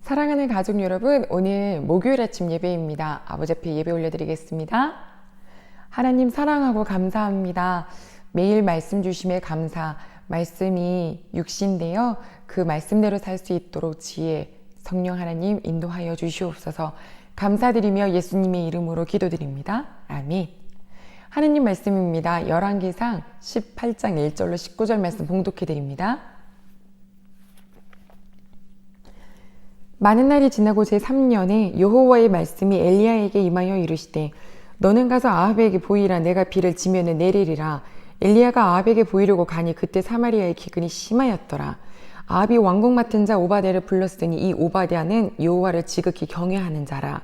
사랑하는 가족 여러분, 오늘 목요일 아침 예배입니다. 아버지 앞에 예배 올려드리겠습니다. 하나님 사랑하고 감사합니다. 매일 말씀 주심에 감사, 말씀이 육신되어 그 말씀대로 살 수 있도록 지혜, 성령 하나님 인도하여 주시옵소서. 감사드리며 예수님의 이름으로 기도드립니다. 아멘. 하나님 말씀입니다. 열왕기상 18장 1절로 19절 말씀 봉독해드립니다. 많은 날이 지나고 제3년에 여호와의 말씀이 엘리야에게 임하여 이르시되 너는 가서 아합에게 보이라. 내가 비를 지면에 내리리라. 엘리야가 아합에게 보이려고 가니 그때 사마리아의 기근이 심하였더라. 아합이 왕궁 맡은 자 오바댜를 불렀으니 이 오바댜는 여호와를 지극히 경외하는 자라.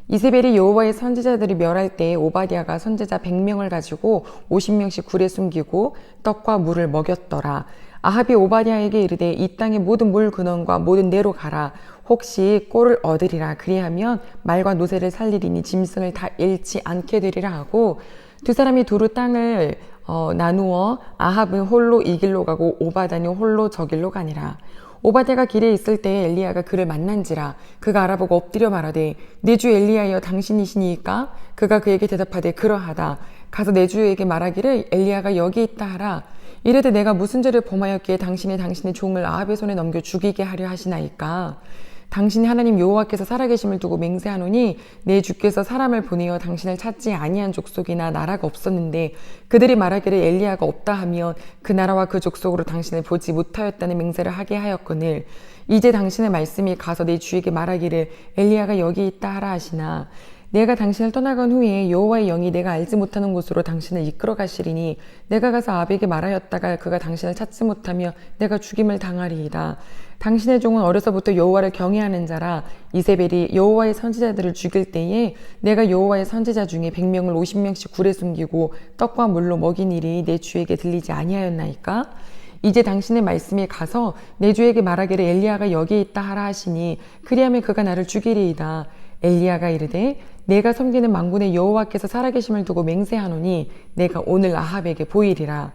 이세벨이 여호와의 선지자들이 멸할 때에 오바댜가 선지자 100명을 가지고 50명씩 굴에 숨기고 떡과 물을 먹였더라. 아합이 오바댜에게 이르되 이 땅의 모든 물 근원과 모든 내로 가라. 혹시 꼴을 얻으리라. 그리하면 말과 노새를 살리리니 짐승을 다 잃지 않게 되리라 하고 두 사람이 두루 땅을 나누어 아합은 홀로 이 길로 가고 오바댜는 홀로 저 길로 가니라. 오바댜가 길에 있을 때에 엘리야가 그를 만난지라. 그가 알아보고 엎드려 말하되 내 주 엘리야여 당신이시니까? 그가 그에게 대답하되 그러하다. 가서 내 주에게 말하기를 엘리야가 여기 있다 하라. 이르되 내가 무슨 죄를 범하였기에 당신이 당신의 종을 아합의 손에 넘겨 죽이게 하려 하시나이까? 당신이 하나님 여호와께서 살아계심을 두고 맹세하노니 내 주께서 사람을 보내어 당신을 찾지 아니한 족속이나 나라가 없었는데 그들이 말하기를 엘리야가 없다 하면 그 나라와 그 족속으로 당신을 보지 못하였다는 맹세를 하게 하였거늘 이제 당신의 말씀이 가서 내 주에게 말하기를 엘리야가 여기 있다 하라 하시나 내가 당신을 떠나간 후에 여호와의 영이 내가 알지 못하는 곳으로 당신을 이끌어 가시리니 내가 가서 아합에게 말하였다가 그가 당신을 찾지 못하며 내가 죽임을 당하리이다. 당신의 종은 어려서부터 여호와를 경외하는 자라. 이세벨이 여호와의 선지자들을 죽일 때에 내가 여호와의 선지자 중에 100명을 50명씩 굴에 숨기고 떡과 물로 먹인 일이 내 주에게 들리지 아니하였나이까? 이제 당신의 말씀이 가서 내 주에게 말하기를 엘리야가 여기 있다 하라 하시니 그리하면 그가 나를 죽이리이다. 엘리야가 이르되 내가 섬기는 만군의 여호와께서 살아계심을 두고 맹세하노니 내가 오늘 아합에게 보이리라.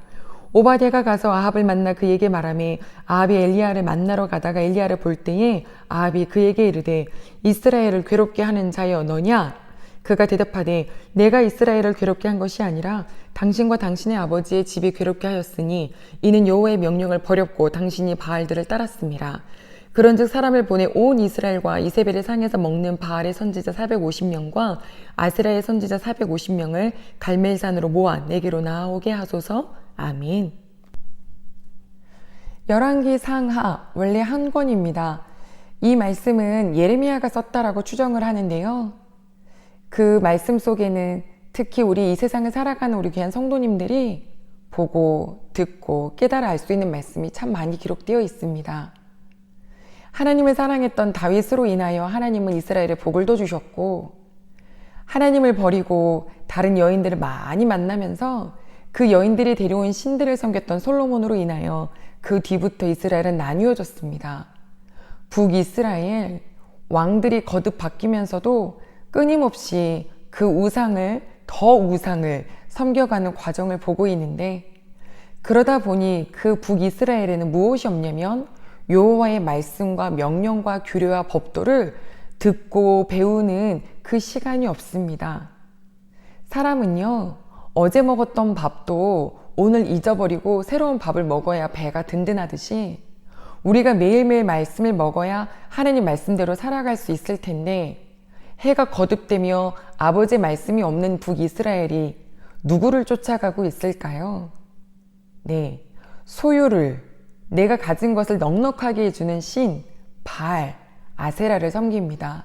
오바댜가 가서 아합을 만나 그에게 말하매 아합이 엘리야를 만나러 가다가 엘리야를 볼 때에 아합이 그에게 이르되 이스라엘을 괴롭게 하는 자여 너냐? 그가 대답하되 내가 이스라엘을 괴롭게 한 것이 아니라 당신과 당신의 아버지의 집이 괴롭게 하였으니 이는 여호와의 명령을 버렸고 당신이 바알들을 따랐습니다. 그런즉 사람을 보내 온 이스라엘과 이세벨의 상에서 먹는 바알의 선지자 450명과 아세라의 선지자 450명을 갈멜산으로 모아 내게로 나오게 하소서. 아멘. 열왕기 상하 원래 한 권입니다. 이 말씀은 예레미야가 썼다라고 추정을 하는데요. 그 말씀 속에는 특히 우리 이 세상을 살아가는 우리 귀한 성도님들이 보고 듣고 깨달아 알 수 있는 말씀이 참 많이 기록되어 있습니다. 하나님을 사랑했던 다윗으로 인하여 하나님은 이스라엘에 복을 더 주셨고 하나님을 버리고 다른 여인들을 많이 만나면서 그 여인들이 데려온 신들을 섬겼던 솔로몬으로 인하여 그 뒤부터 이스라엘은 나뉘어졌습니다. 북이스라엘 왕들이 거듭 바뀌면서도 끊임없이 그 우상을 섬겨가는 과정을 보고 있는데 그러다 보니 그 북이스라엘에는 무엇이 없냐면 여호와의 말씀과 명령과 규례와 법도를 듣고 배우는 그 시간이 없습니다. 사람은요, 어제 먹었던 밥도 오늘 잊어버리고 새로운 밥을 먹어야 배가 든든하듯이 우리가 매일매일 말씀을 먹어야 하나님 말씀대로 살아갈 수 있을 텐데 해가 거듭되며 아버지의 말씀이 없는 북이스라엘이 누구를 쫓아가고 있을까요? 네, 소유를 내가 가진 것을 넉넉하게 해주는 신, 바알, 아세라를 섬깁니다.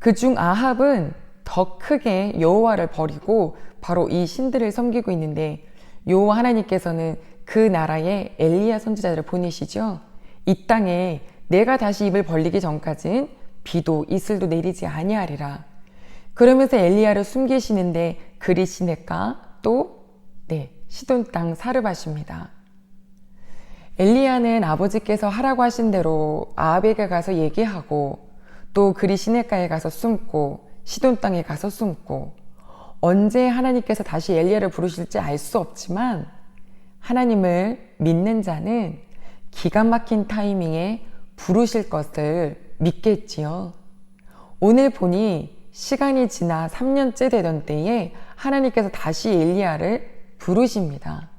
그중 아합은 더 크게 여호와를 버리고 바로 이 신들을 섬기고 있는데 여호와 하나님께서는 그 나라에 엘리야 선지자를 보내시죠. 이 땅에 내가 다시 입을 벌리기 전까지는 비도 이슬도 내리지 아니하리라. 그러면서 엘리야를 숨기시는데 그리 시냇가 또 시돈 땅 사르밧입니다. 엘리야는 아버지께서 하라고 하신 대로 아합에게 가서 얘기하고 또 그리 시냇가에 가서 숨고 시돈 땅에 가서 숨고 언제 하나님께서 다시 엘리야를 부르실지 알 수 없지만 하나님을 믿는 자는 기가 막힌 타이밍에 부르실 것을 믿겠지요. 오늘 보니 시간이 지나 3년째 되던 때에 하나님께서 다시 엘리야를 부르십니다.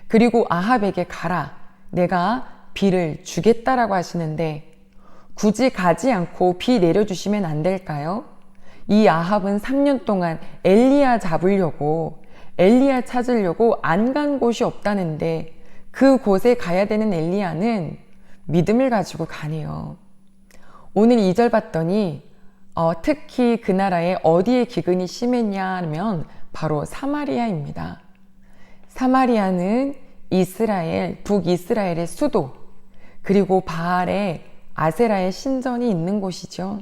그리고 아합에게 가라. 내가 비를 주겠다라고 하시는데 굳이 가지 않고 비 내려주시면 안 될까요? 이 아합은 3년 동안 엘리야 잡으려고 엘리야 찾으려고 안 간 곳이 없다는데 그 곳에 가야 되는 엘리야는 믿음을 가지고 가네요. 오늘 2절 봤더니 특히 그 나라에 어디에 기근이 심했냐 하면 바로 사마리아입니다. 사마리아는 이스라엘, 북이스라엘의 수도, 그리고 바알의 아세라의 신전이 있는 곳이죠.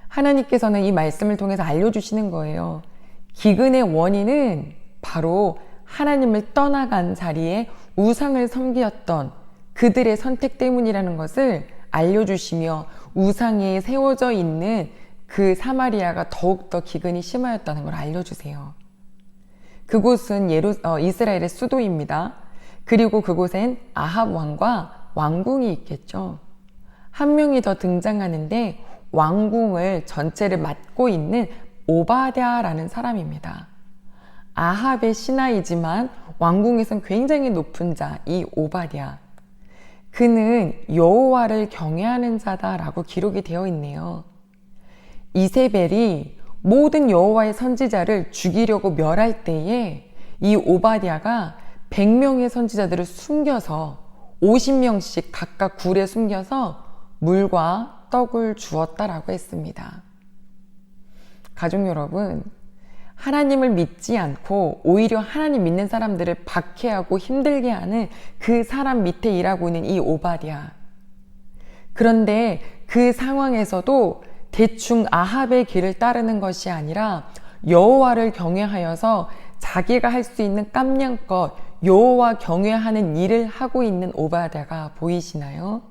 하나님께서는 이 말씀을 통해서 알려주시는 거예요. 기근의 원인은 바로 하나님을 떠나간 자리에 우상을 섬기었던 그들의 선택 때문이라는 것을 알려주시며 우상에 세워져 있는 그 사마리아가 더욱더 기근이 심하였다는 걸 알려주세요. 그곳은 이스라엘의 수도입니다. 그리고 그곳엔 아합 왕과 왕궁이 있겠죠. 한 명이 더 등장하는데 왕궁을 전체를 맡고 있는 오바댜라는 사람입니다. 아합의 신하이지만 왕궁에선 굉장히 높은 자, 이 오바댜. 그는 여호와를 경외하는 자다라고 기록이 되어 있네요. 이세벨이 모든 여호와의 선지자를 죽이려고 멸할 때에 이 오바댜가 100명의 선지자들을 숨겨서 50명씩 각각 굴에 숨겨서 물과 떡을 주었다라고 했습니다. 가족 여러분, 하나님을 믿지 않고 오히려 하나님 믿는 사람들을 박해하고 힘들게 하는 그 사람 밑에 일하고 있는 이 오바댜. 그런데 그 상황에서도 대충 아합의 길을 따르는 것이 아니라 여호와를 경외하여서 자기가 할 수 있는 깜냥껏 여호와 경외하는 일을 하고 있는 오바댜가 보이시나요?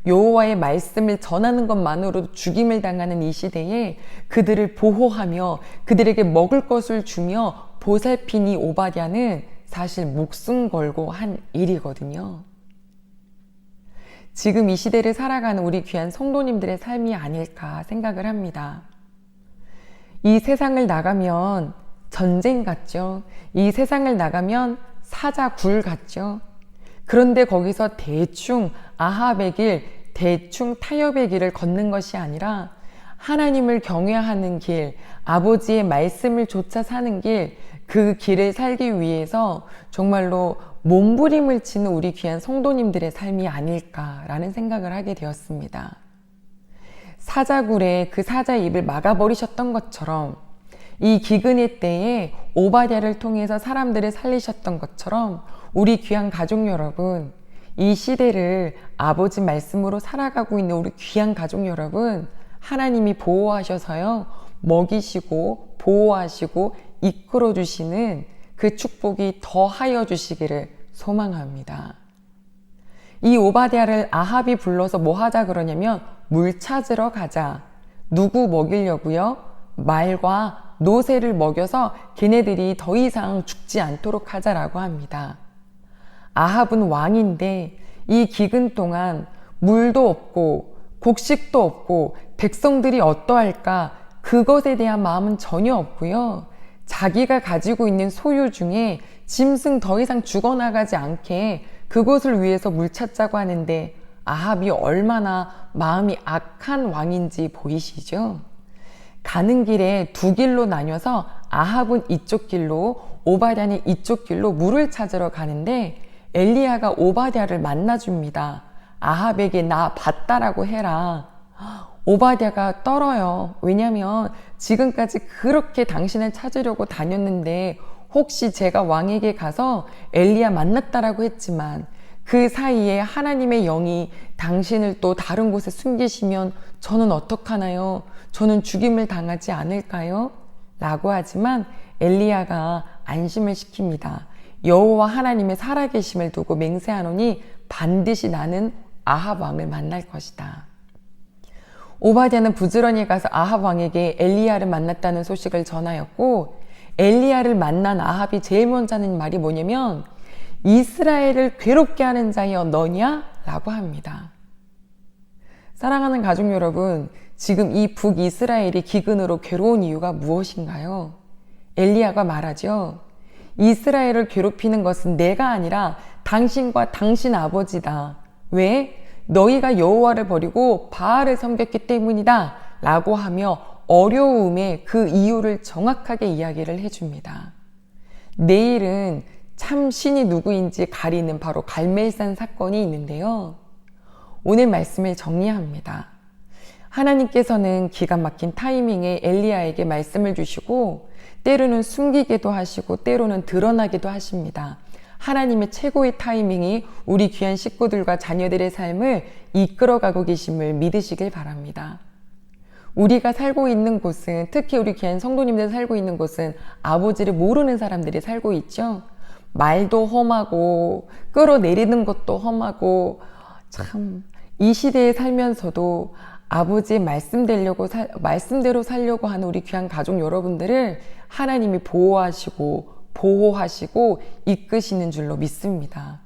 여호와의 말씀을 전하는 것만으로도 죽임을 당하는 이 시대에 그들을 보호하며 그들에게 먹을 것을 주며 보살핀 이 오바댜는 사실 목숨 걸고 한 일이거든요. 지금 이 시대를 살아가는 우리 귀한 성도님들의 삶이 아닐까 생각을 합니다. 이 세상을 나가면 전쟁 같죠. 이 세상을 나가면 사자굴 같죠. 그런데 거기서 대충 아합의 길, 대충 타협의 길을 걷는 것이 아니라 하나님을 경외하는 길, 아버지의 말씀을 좇아 사는 길, 그 길을 살기 위해서 정말로 몸부림을 치는 우리 귀한 성도님들의 삶이 아닐까라는 생각을 하게 되었습니다. 사자굴에 그 사자의 입을 막아버리셨던 것처럼 이 기근의 때에 오바댜를 통해서 사람들을 살리셨던 것처럼 우리 귀한 가족 여러분, 이 시대를 아버지 말씀으로 살아가고 있는 우리 귀한 가족 여러분, 하나님이 보호하셔서요, 먹이시고 보호하시고 이끌어 주시는 그 축복이 더하여 주시기를 소망합니다. 이 오바댜를 아합이 불러서 뭐 하자 그러냐면 물 찾으러 가자. 누구 먹이려고요? 말과 노새를 먹여서 걔네들이 더 이상 죽지 않도록 하자라고 합니다. 아합은 왕인데 이 기근 동안 물도 없고 곡식도 없고 백성들이 어떠할까 그것에 대한 마음은 전혀 없고요. 자기가 가지고 있는 소유 중에 짐승 더 이상 죽어나가지 않게 그것을 위해서 물 찾자고 하는데 아합이 얼마나 마음이 악한 왕인지 보이시죠? 가는 길에 두 길로 나뉘어서 아합은 이쪽 길로 오바댜는 이쪽 길로 물을 찾으러 가는데 엘리야가 오바댜를 만나줍니다. 아합에게 나 봤다라고 해라. 오바댜가 떨어요. 왜냐면 지금까지 그렇게 당신을 찾으려고 다녔는데 혹시 제가 왕에게 가서 엘리야 만났다라고 했지만 그 사이에 하나님의 영이 당신을 또 다른 곳에 숨기시면 저는 어떡하나요? 저는 죽임을 당하지 않을까요? 라고 하지만 엘리야가 안심을 시킵니다. 여호와 하나님의 살아계심을 두고 맹세하노니 반드시 나는 아합 왕을 만날 것이다. 오바댜는 부지런히 가서 아합 왕에게 엘리야를 만났다는 소식을 전하였고 엘리야를 만난 아합이 제일 먼저 하는 말이 뭐냐면 이스라엘을 괴롭게 하는 자여 너냐? 라고 합니다. 사랑하는 가족 여러분, 지금 이 북이스라엘이 기근으로 괴로운 이유가 무엇인가요? 엘리야가 말하죠. 이스라엘을 괴롭히는 것은 내가 아니라 당신과 당신 아버지다. 왜? 너희가 여호와를 버리고 바알을 섬겼기 때문이다. 라고 하며 어려움의 그 이유를 정확하게 이야기를 해줍니다. 내일은 참 신이 누구인지 가리는 바로 갈멜산 사건이 있는데요. 오늘 말씀을 정리합니다. 하나님께서는 기가 막힌 타이밍에 엘리야에게 말씀을 주시고 때로는 숨기게도 하시고 때로는 드러나기도 하십니다. 하나님의 최고의 타이밍이 우리 귀한 식구들과 자녀들의 삶을 이끌어가고 계심을 믿으시길 바랍니다. 우리가 살고 있는 곳은, 특히 우리 귀한 성도님들 살고 있는 곳은 아버지를 모르는 사람들이 살고 있죠. 말도 험하고 끌어내리는 것도 험하고, 참 이 시대에 살면서도 아버지의 말씀대로 살려고 하는 우리 귀한 가족 여러분들을 하나님이 보호하시고 보호하시고 이끄시는 줄로 믿습니다.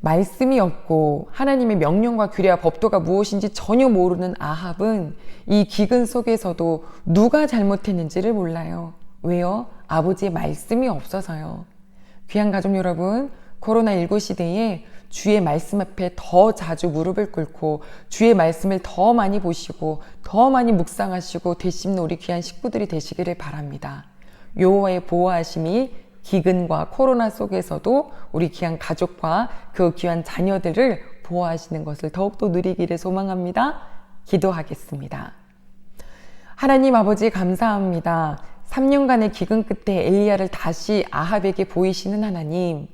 말씀이 없고 하나님의 명령과 규례와 법도가 무엇인지 전혀 모르는 아합은 이 기근 속에서도 누가 잘못했는지를 몰라요. 왜요? 아버지의 말씀이 없어서요. 귀한 가족 여러분, 코로나19 시대에 주의 말씀 앞에 더 자주 무릎을 꿇고 주의 말씀을 더 많이 보시고 더 많이 묵상하시고 되씹는 우리 귀한 식구들이 되시기를 바랍니다. 여호와의 보호하심이 기근과 코로나 속에서도 우리 귀한 가족과 그 귀한 자녀들을 보호하시는 것을 더욱더 누리기를 소망합니다. 기도하겠습니다. 하나님 아버지 감사합니다. 3년간의 기근 끝에 엘리야를 다시 아합에게 보이시는 하나님,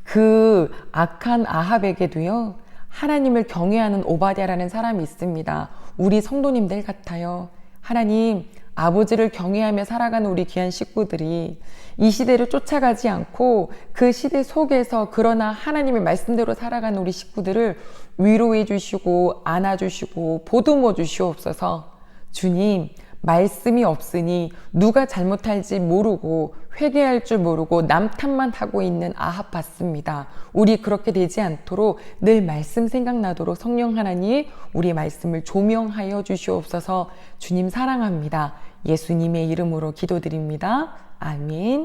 그 악한 아합에게도요, 하나님을 경외하는 오바댜라는 사람이 있습니다. 우리 성도님들 같아요. 하나님, 아버지를 경외하며 살아가는 우리 귀한 식구들이 이 시대를 쫓아가지 않고 그 시대 속에서 그러나 하나님의 말씀대로 살아가는 우리 식구들을 위로해 주시고 안아주시고 보듬어 주시옵소서. 주님, 말씀이 없으니 누가 잘못할지 모르고 회개할 줄 모르고 남 탓만 하고 있는 아합 같습니다. 우리 그렇게 되지 않도록 늘 말씀 생각나도록 성령 하나님 우리 말씀을 조명하여 주시옵소서. 주님 사랑합니다. 예수님의 이름으로 기도드립니다. 아멘.